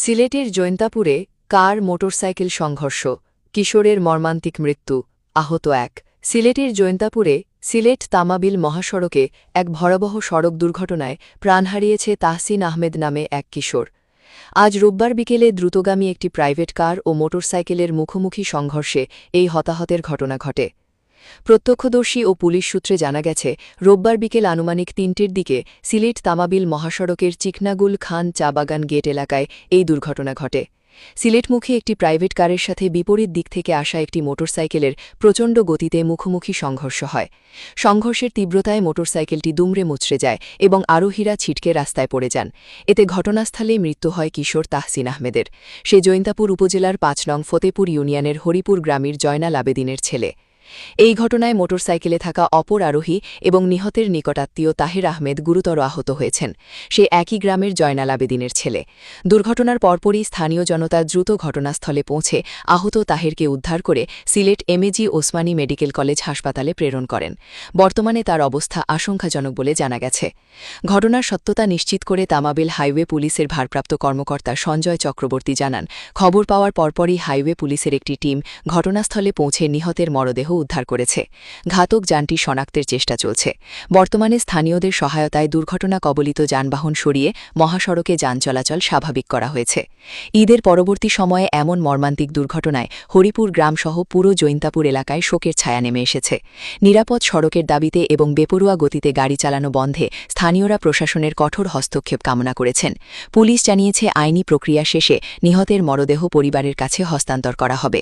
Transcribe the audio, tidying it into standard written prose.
সিলেটের জৈন্তাপুরে কার মোটরসাইকেল সংঘর্ষ, কিশোরের মর্মান্তিক মৃত্যু, আহত এক। সিলেটের জৈন্তাপুরে সিলেট তামাবিল মহাসড়কে এক ভয়াবহ সড়ক দুর্ঘটনায় প্রাণ হারিয়েছে তাহসিন আহমেদ নামে এক কিশোর। আজ রোববার বিকেলে দ্রুতগামী একটি প্রাইভেট কার ও মোটরসাইকেলের মুখোমুখি সংঘর্ষে এই হতাহতের ঘটনা ঘটে। প্রত্যক্ষদর্শী ও পুলিশ সূত্রে জানা গেছে, রোববার বিকেল আনুমানিক ৩টের দিকে সিলেট তামাবিল মহাসড়কের চিকনাগুল খান চা বাগান গেট এলাকায় এই দুর্ঘটনা ঘটে। সিলেটমুখী একটি প্রাইভেট কারের সাথে বিপরীত দিক থেকে আসা একটি মোটরসাইকেলের প্রচণ্ড গতিতে মুখোমুখি সংঘর্ষ হয়। সংঘর্ষের তীব্রতায় মোটরসাইকেলটি দুমড়ে মুচড়ে যায় এবং আরোহীরা ছিটকে রাস্তায় পড়ে যান। এতে ঘটনাস্থলেই মৃত্যু হয় কিশোর তাহসিন আহমেদের। সে জৈন্তাপুর উপজেলার ৫ নং ফতেপুর ইউনিয়নের হরিপুর গ্রামের জয়নাল আবেদিনের ছেলে। এই ঘটনায় মোটরসাইকেলে থাকা অপর আরোহী এবং নিহতের নিকটাত্মীয় তাহের আহমেদ গুরুতর আহত হয়েছেন। সে একই গ্রামের জয়নাল আবেদিনের ছেলে। দুর্ঘটনার পরপরই স্থানীয় জনতা দ্রুত ঘটনাস্থলে পৌঁছে আহত তাহেরকে উদ্ধার করে Sylhet MAG Osmani medical college হাসপাতালে প্রেরণ করেন। বর্তমানে তার অবস্থা আশঙ্কাজনক বলে জানা গেছে। ঘটনার সত্যতা নিশ্চিত করে তামাবিল হাইওয়ে পুলিশের ভারপ্রাপ্ত কর্মকর্তা সঞ্জয় চক্রবর্তী জানান, খবর পাওয়ার পরপরই হাইওয়ে পুলিশের একটি টিম ঘটনাস্থলে পৌঁছে নিহতের মরদেহ উদ্ধার করেছে। ঘাতক যানটি শনাক্তের চেষ্টা চলছে। বর্তমানে স্থানীয়দের সহায়তায় দুর্ঘটনা কবলিত যানবাহন সরিয়ে মহাসড়কে যান চলাচল স্বাভাবিক করা হয়েছে। ঈদের পরবর্তী সময়ে এমন মর্মান্তিক দুর্ঘটনায় হরিপুর গ্রামসহ পুরো জৈন্তাপুর এলাকায় শোকের ছায়া নেমে এসেছে। নিরাপদ সড়কের দাবিতে এবং বেপরোয়া গতিতে গাড়ি চালানো বন্ধে স্থানীয়রা প্রশাসনের কঠোর হস্তক্ষেপ কামনা করেছেন। পুলিশ জানিয়েছে, আইনি প্রক্রিয়া শেষে নিহতের মরদেহ পরিবারের কাছে হস্তান্তর করা হবে।